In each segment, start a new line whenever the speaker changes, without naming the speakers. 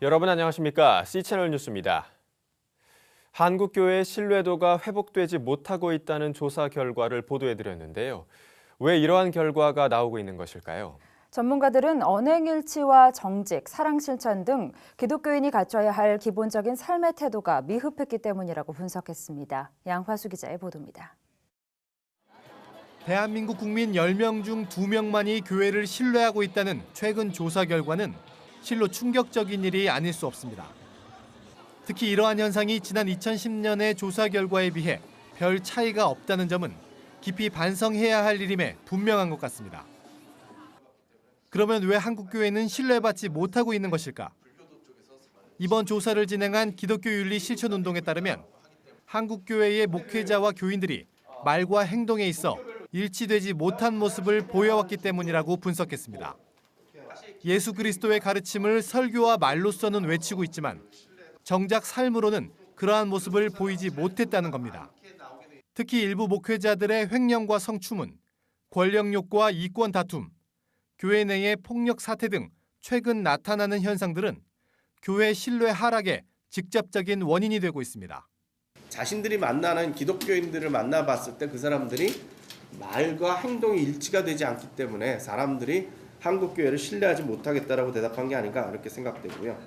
여러분 안녕하십니까? C채널 뉴스입니다. 한국교회의 신뢰도가 회복되지 못하고 있다는 조사 결과를 보도해드렸는데요. 왜 이러한 결과가 나오고 있는 것일까요?
전문가들은 언행일치와 정직, 사랑실천 등 기독교인이 갖춰야 할 기본적인 삶의 태도가 미흡했기 때문이라고 분석했습니다. 양화수 기자의 보도입니다.
대한민국 국민 10명 중 2명만이 교회를 신뢰하고 있다는 최근 조사 결과는 실로 충격적인 일이 아닐 수 없습니다. 특히 이러한 현상이 지난 2010년의 조사 결과에 비해 별 차이가 없다는 점은 깊이 반성해야 할 일임에 분명한 것 같습니다. 그러면 왜 한국교회는 신뢰받지 못하고 있는 것일까? 이번 조사를 진행한 기독교윤리실천운동에 따르면 한국교회의 목회자와 교인들이 말과 행동에 있어 일치되지 못한 모습을 보여왔기 때문이라고 분석했습니다. 예수 그리스도의 가르침을 설교와 말로서는 외치고 있지만 정작 삶으로는 그러한 모습을 보이지 못했다는 겁니다. 특히 일부 목회자들의 횡령과 성추문, 권력욕과 이권 다툼, 교회 내의 폭력 사태 등 최근 나타나는 현상들은 교회 신뢰 하락의 직접적인 원인이 되고 있습니다.
자신들이 만나는 기독교인들을 만나봤을 때 그 사람들이 말과 행동이 일치가 되지 않기 때문에 사람들이 한국교회를 신뢰하지 못하겠다라고 대답한 게 아닌가 이렇게 생각되고요.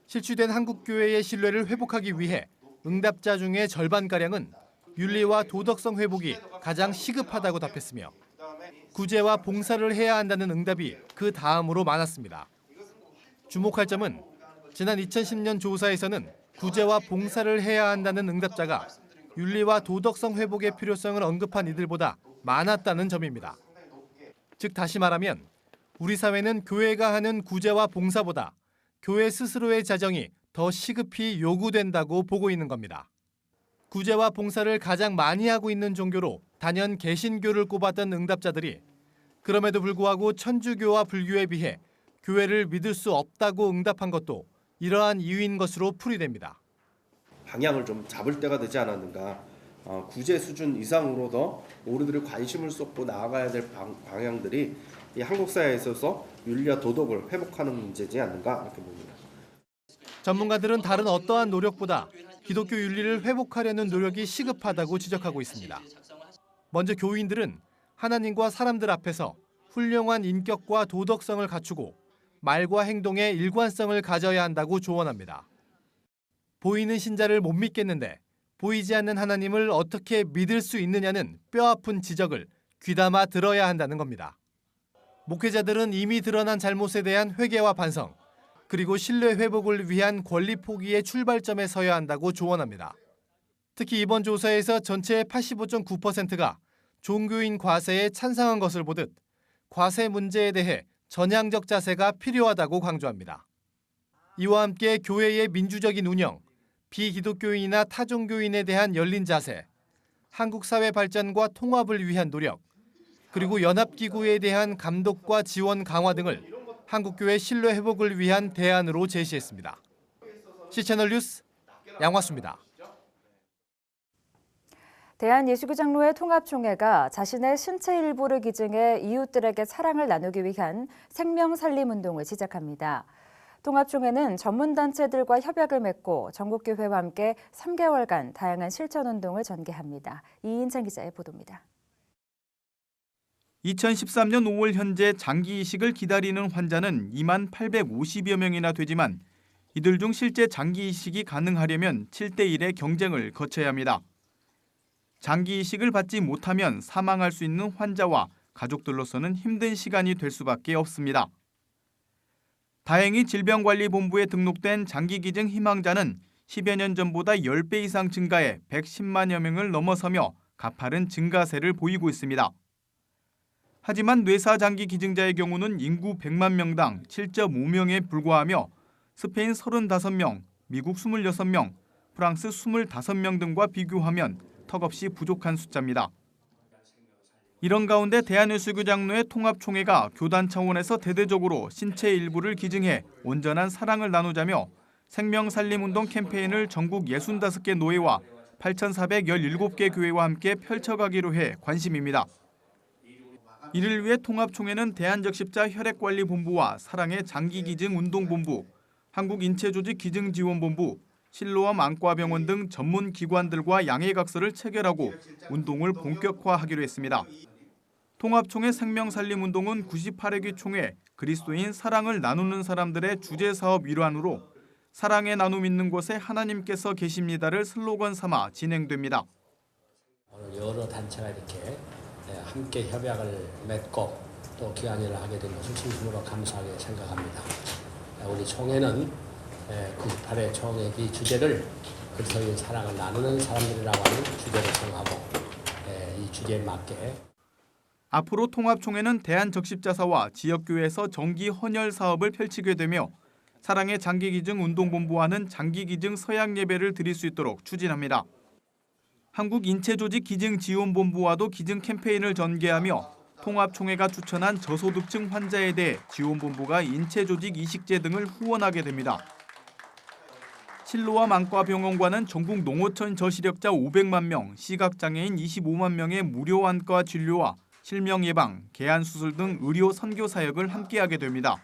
실추된 한국교회의 신뢰를 회복하기 위해 응답자 중에 절반가량은 윤리와 도덕성 회복이 가장 시급하다고 답했으며 구제와 봉사를 해야 한다는 응답이 그 다음으로 많았습니다. 주목할 점은 지난 2010년 조사에서는 구제와 봉사를 해야 한다는 응답자가 윤리와 도덕성 회복의 필요성을 언급한 이들보다 많았다는 점입니다. 즉 다시 말하면 우리 사회는 교회가 하는 구제와 봉사보다 교회 스스로의 자정이 더 시급히 요구된다고 보고 있는 겁니다. 구제와 봉사를 가장 많이 하고 있는 종교로 단연 개신교를 꼽았던 응답자들이 그럼에도 불구하고 천주교와 불교에 비해 교회를 믿을 수 없다고 응답한 것도 이러한 이유인 것으로 풀이됩니다.
방향을 좀 잡을 때가 되지 않았는가. 구제 수준 이상으로 더 우리들이 관심을 쏟고 나아가야 될 방향들이 이 한국 사회에 있어서 윤리와 도덕을 회복하는 문제지 않는가 이렇게 봅니다.
전문가들은 다른 어떠한 노력보다 기독교 윤리를 회복하려는 노력이 시급하다고 지적하고 있습니다. 먼저 교인들은 하나님과 사람들 앞에서 훌륭한 인격과 도덕성을 갖추고 말과 행동에 일관성을 가져야 한다고 조언합니다. 보이는 신자를 못 믿겠는데 보이지 않는 하나님을 어떻게 믿을 수 있느냐는 뼈아픈 지적을 귀담아 들어야 한다는 겁니다. 목회자들은 이미 드러난 잘못에 대한 회개와 반성, 그리고 신뢰 회복을 위한 권리 포기의 출발점에 서야 한다고 조언합니다. 특히 이번 조사에서 전체의 85.9%가 종교인 과세에 찬성한 것을 보듯 과세 문제에 대해 전향적 자세가 필요하다고 강조합니다. 이와 함께 교회의 민주적인 운영, 비기독교인이나 타종교인에 대한 열린 자세, 한국 사회 발전과 통합을 위한 노력, 그리고 연합기구에 대한 감독과 지원 강화 등을 한국교회 신뢰 회복을 위한 대안으로 제시했습니다. C채널 뉴스 양화수입니다.
대한예수교장로회 통합총회가 자신의 신체 일부를 기증해 이웃들에게 사랑을 나누기 위한 생명살림운동을 시작합니다. 통합총회는 전문단체들과 협약을 맺고 전국교회와 함께 3개월간 다양한 실천운동을 전개합니다. 이인찬 기자의 보도입니다.
2013년 5월 현재 장기 이식을 기다리는 환자는 2만 850여 명이나 되지만 이들 중 실제 장기 이식이 가능하려면 7대1의 경쟁을 거쳐야 합니다. 장기 이식을 받지 못하면 사망할 수 있는 환자와 가족들로서는 힘든 시간이 될 수밖에 없습니다. 다행히 질병관리본부에 등록된 장기기증 희망자는 10여 년 전보다 10배 이상 증가해 110만여 명을 넘어서며 가파른 증가세를 보이고 있습니다. 하지만 뇌사장기 기증자의 경우는 인구 100만 명당 7.5명에 불과하며 스페인 35명, 미국 26명, 프랑스 25명 등과 비교하면 턱없이 부족한 숫자입니다. 이런 가운데 대한예수교장로회 통합총회가 교단 차원에서 대대적으로 신체 일부를 기증해 온전한 사랑을 나누자며 생명살림운동 캠페인을 전국 65개 노회와 8,417개 교회와 함께 펼쳐가기로 해 관심입니다. 이를 위해 통합총회는 대한적십자 혈액관리본부와 사랑의 장기기증운동본부, 한국인체조직기증지원본부, 실로암 안과병원 등 전문 기관들과 양해각서를 체결하고 운동을 본격화하기로 했습니다. 통합총회 생명살림운동은 98회기 총회 그리스도인 사랑을 나누는 사람들의 주제사업 일환으로 사랑의 나눔 있는 곳에 하나님께서 계십니다를 슬로건 삼아 진행됩니다.
오늘 여러 단체가 이렇게 함께 협약을 맺고 또 기한회를 하게 된 것을 진심으로 감사하게 생각합니다. 우리 총회는 98회 총회 주제를 그리스도인 사랑을 나누는 사람들이라고 하는 주제를 정하고 이 주제에 맞게
앞으로 통합총회는 대한적십자사와 지역교회에서 정기 헌혈 사업을 펼치게 되며 사랑의 장기기증운동본부와는 장기기증 서약예배를 드릴 수 있도록 추진합니다. 한국인체조직기증지원본부와도 기증 캠페인을 전개하며 통합총회가 추천한 저소득층 환자에 대해 지원본부가 인체조직 이식제 등을 후원하게 됩니다. 실로암 안과병원과는 전국 농어촌 저시력자 500만 명, 시각장애인 25만 명의 무료 안과 진료와 실명 예방, 개안 수술 등 의료 선교 사역을 함께하게 됩니다.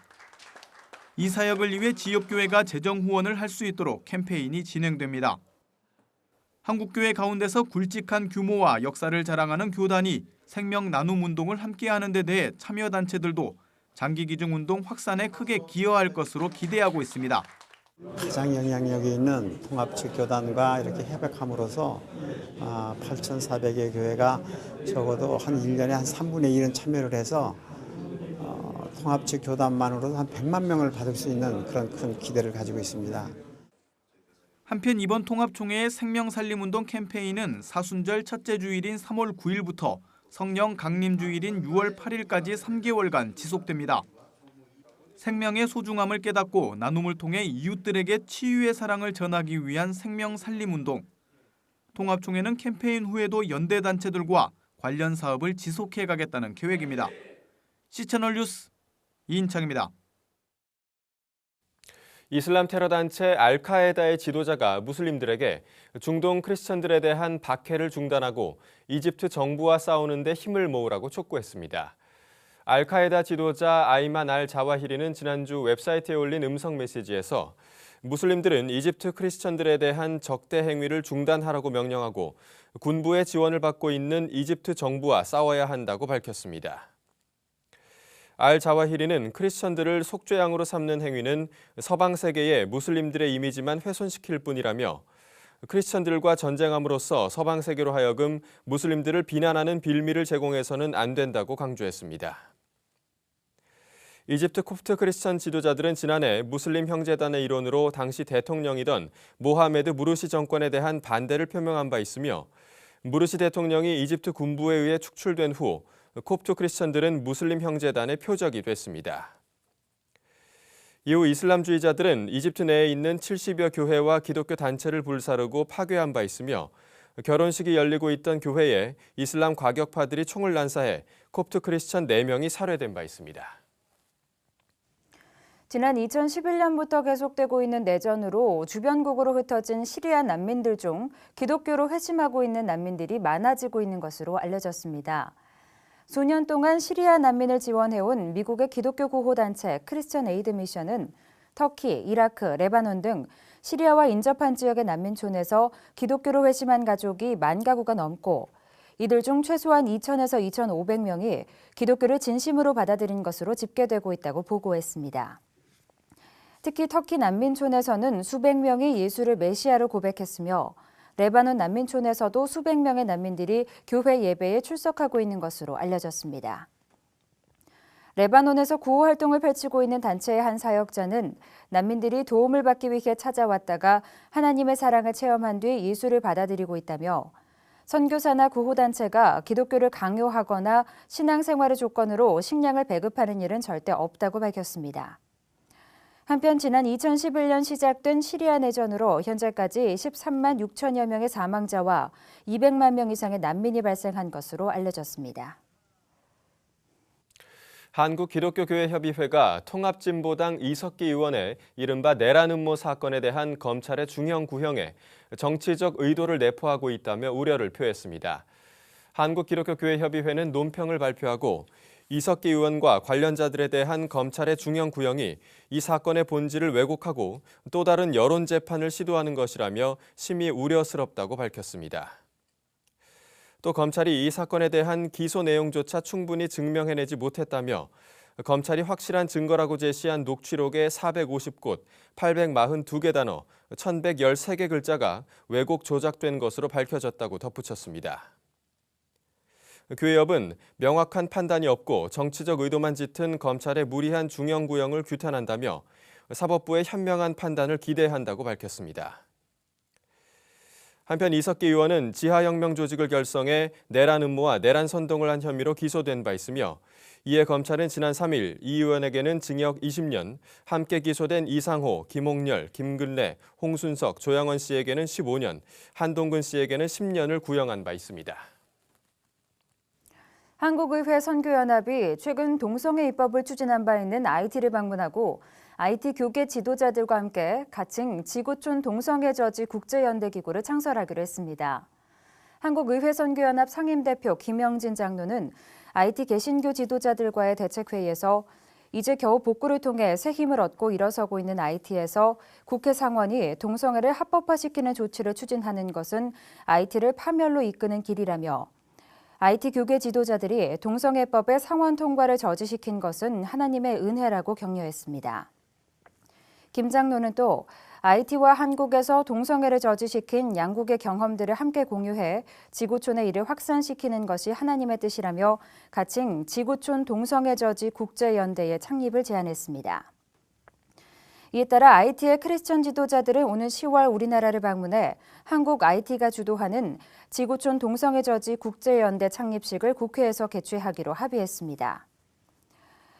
이 사역을 위해 지역교회가 재정 후원을 할 수 있도록 캠페인이 진행됩니다. 한국교회 가운데서 굵직한 규모와 역사를 자랑하는 교단이 생명 나눔 운동을 함께하는 데 대해 참여단체들도 장기기증운동 확산에 크게 기여할 것으로 기대하고 있습니다.
가장 영향력이 있는 통합측 교단과 이렇게 협약함으로써 8,400여 교회가 적어도 한 1년에 한 3분의 1은 참여를 해서 통합측 교단만으로도 한 100만 명을 받을 수 있는 그런 큰 기대를 가지고 있습니다.
한편 이번 통합총회의 생명살림운동 캠페인은 사순절 첫째 주일인 3월 9일부터 성령 강림주일인 6월 8일까지 3개월간 지속됩니다. 생명의 소중함을 깨닫고 나눔을 통해 이웃들에게 치유의 사랑을 전하기 위한 생명살림운동. 통합총회는 캠페인 후에도 연대단체들과 관련 사업을 지속해 가겠다는 계획입니다. C채널 뉴스 이인창입니다.
이슬람 테러 단체 알카에다의 지도자가 무슬림들에게 중동 크리스천들에 대한 박해를 중단하고 이집트 정부와 싸우는 데 힘을 모으라고 촉구했습니다. 알카에다 지도자 아이만 알 자와히리는 지난주 웹사이트에 올린 음성 메시지에서 무슬림들은 이집트 크리스천들에 대한 적대 행위를 중단하라고 명령하고 군부의 지원을 받고 있는 이집트 정부와 싸워야 한다고 밝혔습니다. 알 자와히리는 크리스천들을 속죄양으로 삼는 행위는 서방 세계의 무슬림들의 이미지만 훼손시킬 뿐이라며 크리스천들과 전쟁함으로써 서방 세계로 하여금 무슬림들을 비난하는 빌미를 제공해서는 안 된다고 강조했습니다. 이집트 콥트 크리스천 지도자들은 지난해 무슬림 형제단의 일원으로 당시 대통령이던 모하메드 무르시 정권에 대한 반대를 표명한 바 있으며 무르시 대통령이 이집트 군부에 의해 축출된 후 콥트 크리스천들은 무슬림 형제단의 표적이 됐습니다. 이후 이슬람주의자들은 이집트 내에 있는 70여 교회와 기독교 단체를 불사르고 파괴한 바 있으며 결혼식이 열리고 있던 교회에 이슬람 과격파들이 총을 난사해 콥트 크리스천 4명이 살해된 바 있습니다.
지난 2011년부터 계속되고 있는 내전으로 주변국으로 흩어진 시리아 난민들 중 기독교로 회심하고 있는 난민들이 많아지고 있는 것으로 알려졌습니다. 수년 동안 시리아 난민을 지원해온 미국의 기독교 구호단체 크리스천 에이드 미션은 터키, 이라크, 레바논 등 시리아와 인접한 지역의 난민촌에서 기독교로 회심한 가족이 10,000가구가 넘고 이들 중 최소한 2,000에서 2,500명이 기독교를 진심으로 받아들인 것으로 집계되고 있다고 보고했습니다. 특히 터키 난민촌에서는 수백 명이 예수를 메시아로 고백했으며 레바논 난민촌에서도 수백 명의 난민들이 교회 예배에 출석하고 있는 것으로 알려졌습니다. 레바논에서 구호 활동을 펼치고 있는 단체의 한 사역자는 난민들이 도움을 받기 위해 찾아왔다가 하나님의 사랑을 체험한 뒤 예수를 받아들이고 있다며 선교사나 구호단체가 기독교를 강요하거나 신앙생활의 조건으로 식량을 배급하는 일은 절대 없다고 밝혔습니다. 한편 지난 2011년 시작된 시리아 내전으로 현재까지 13만 6천여 명의 사망자와 200만 명 이상의 난민이 발생한 것으로 알려졌습니다.
한국기독교교회협의회가 통합진보당 이석기 의원의 이른바 내란 음모 사건에 대한 검찰의 중형 구형에 정치적 의도를 내포하고 있다며 우려를 표했습니다. 한국기독교교회협의회는 논평을 발표하고 이석기 의원과 관련자들에 대한 검찰의 중형 구형이 이 사건의 본질을 왜곡하고 또 다른 여론 재판을 시도하는 것이라며 심히 우려스럽다고 밝혔습니다. 또 검찰이 이 사건에 대한 기소 내용조차 충분히 증명해내지 못했다며 검찰이 확실한 증거라고 제시한 녹취록의 450곳, 842개 단어, 1113개 글자가 왜곡 조작된 것으로 밝혀졌다고 덧붙였습니다. 교회협은 명확한 판단이 없고 정치적 의도만 짙은 검찰의 무리한 중형 구형을 규탄한다며 사법부의 현명한 판단을 기대한다고 밝혔습니다. 한편 이석기 의원은 지하혁명 조직을 결성해 내란 음모와 내란 선동을 한 혐의로 기소된 바 있으며 이에 검찰은 지난 3일 이 의원에게는 징역 20년, 함께 기소된 이상호, 김홍렬, 김근래, 홍순석, 조양원 씨에게는 15년, 한동근 씨에게는 10년을 구형한 바 있습니다.
한국의회 선교연합이 최근 동성애 입법을 추진한 바 있는 IT를 방문하고 IT 교계 지도자들과 함께 가칭 지구촌 동성애 저지 국제연대기구를 창설하기로 했습니다. 한국의회 선교연합 상임대표 김영진 장로는 IT 개신교 지도자들과의 대책회의에서 이제 겨우 복구를 통해 새 힘을 얻고 일어서고 있는 IT에서 국회 상원이 동성애를 합법화시키는 조치를 추진하는 것은 IT를 파멸로 이끄는 길이라며 IT 교계 지도자들이 동성애법의 상원 통과를 저지시킨 것은 하나님의 은혜라고 격려했습니다. 김 장로는 또 IT와 한국에서 동성애를 저지시킨 양국의 경험들을 함께 공유해 지구촌의 일을 확산시키는 것이 하나님의 뜻이라며 가칭 지구촌 동성애 저지 국제연대의 창립을 제안했습니다. 이에 따라 IT의 크리스천 지도자들은 오는 10월 우리나라를 방문해 한국 IT가 주도하는 지구촌 동성애 저지 국제연대 창립식을 국회에서 개최하기로 합의했습니다.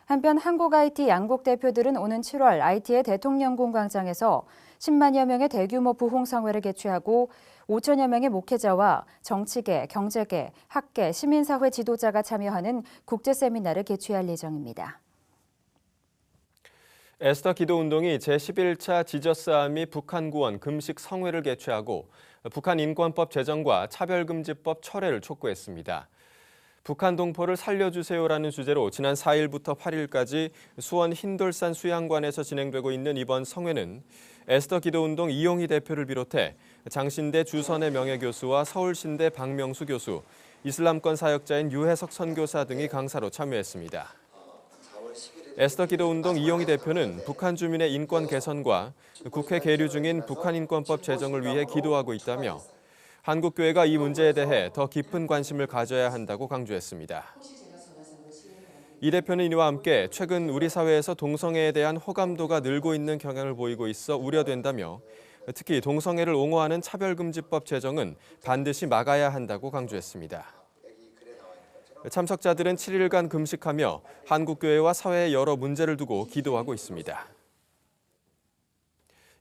한편 한국 IT 양국 대표들은 오는 7월 IT의 대통령궁 광장에서 10만여 명의 대규모 부흥성회를 개최하고 5천여 명의 목회자와 정치계, 경제계, 학계, 시민사회 지도자가 참여하는 국제세미나를 개최할 예정입니다.
에스더 기도운동이 제11차 지저스아미 북한 구원 금식 성회를 개최하고 북한 인권법 제정과 차별금지법 철회를 촉구했습니다. 북한 동포를 살려주세요라는 주제로 지난 4일부터 8일까지 수원 흰돌산 수양관에서 진행되고 있는 이번 성회는 에스더 기도운동 이용희 대표를 비롯해 장신대 주선의 명예교수와 서울신대 박명수 교수, 이슬람권 사역자인 유해석 선교사 등이 강사로 참여했습니다. 에스더 기도운동 이용희 대표는 북한 주민의 인권 개선과 국회 계류 중인 북한 인권법 제정을 위해 기도하고 있다며 한국교회가 이 문제에 대해 더 깊은 관심을 가져야 한다고 강조했습니다. 이 대표는 이와 함께 최근 우리 사회에서 동성애에 대한 호감도가 늘고 있는 경향을 보이고 있어 우려된다며 특히 동성애를 옹호하는 차별금지법 제정은 반드시 막아야 한다고 강조했습니다. 참석자들은 7일간 금식하며 한국교회와 사회의 여러 문제를 두고 기도하고 있습니다.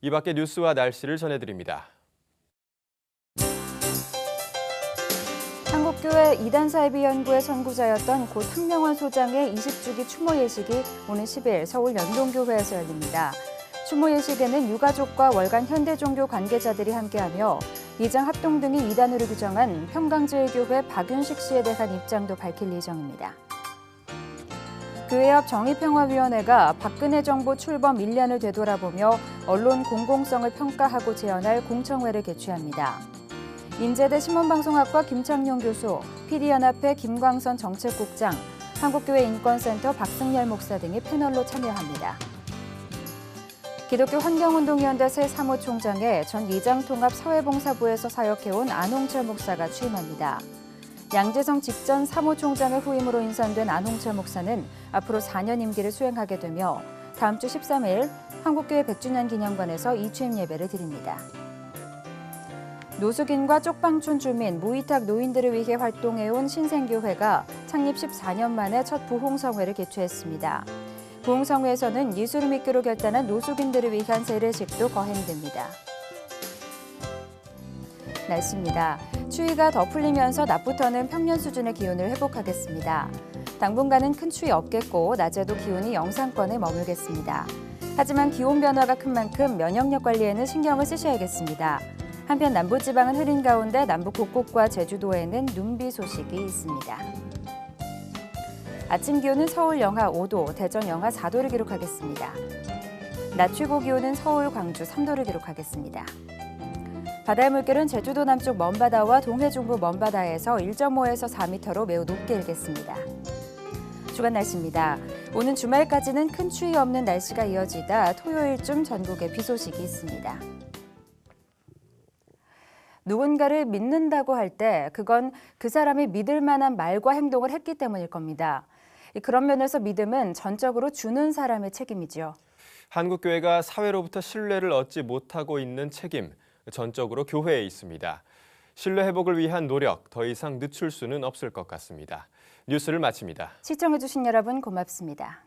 이 밖의 뉴스와 날씨를 전해드립니다.
한국교회 이단사이비연구의 선구자였던 고 탕명원 소장의 20주기 추모 예식이 오는 10일 서울 연동교회에서 열립니다. 추모 예식에는 유가족과 월간 현대종교 관계자들이 함께하며 이장 합동 등이 이단으로 규정한 평강제일교회 박윤식 씨에 대한 입장도 밝힐 예정입니다. 교회 앞 정의평화위원회가 박근혜 정부 출범 1년을 되돌아보며 언론 공공성을 평가하고 제언할 공청회를 개최합니다. 인제대 신문방송학과 김창룡 교수, PD연합회 김광선 정책국장, 한국교회 인권센터 박승열 목사 등이 패널로 참여합니다. 기독교 환경운동연대 새 사무총장에 전 이장통합 사회봉사부에서 사역해온 안홍철 목사가 취임합니다. 양재성 직전 사무총장의 후임으로 인선된 안홍철 목사는 앞으로 4년 임기를 수행하게 되며 다음 주 13일 한국교회 100주년 기념관에서 이취임 예배를 드립니다. 노숙인과 쪽방촌 주민, 무위탁 노인들을 위해 활동해온 신생교회가 창립 14년 만에 첫 부흥성회를 개최했습니다. 부흥성회에서는 예수를 믿기로 결단한 노숙인들을 위한 세례식도 거행됩니다. 날씨입니다. 추위가 더 풀리면서 낮부터는 평년 수준의 기온을 회복하겠습니다. 당분간은 큰 추위 없겠고 낮에도 기온이 영상권에 머물겠습니다. 하지만 기온 변화가 큰 만큼 면역력 관리에는 신경을 쓰셔야겠습니다. 한편 남부지방은 흐린 가운데 남부 곳곳과 제주도에는 눈비 소식이 있습니다. 아침 기온은 서울 영하 5도, 대전 영하 4도를 기록하겠습니다. 낮 최고 기온은 서울, 광주 3도를 기록하겠습니다. 바다의 물결은 제주도 남쪽 먼바다와 동해 중부 먼바다에서 1.5에서 4m로 매우 높게 일겠습니다. 주간 날씨입니다. 오는 주말까지는 큰 추위 없는 날씨가 이어지다 토요일쯤 전국에 비 소식이 있습니다. 누군가를 믿는다고 할 때 그건 그 사람이 믿을 만한 말과 행동을 했기 때문일 겁니다. 그런 면에서 믿음은 전적으로 주는 사람의 책임이죠.
한국교회가 사회로부터 신뢰를 얻지 못하고 있는 책임, 전적으로 교회에 있습니다. 신뢰 회복을 위한 노력, 더 이상 늦출 수는 없을 것 같습니다. 뉴스를 마칩니다.
시청해주신 여러분 고맙습니다.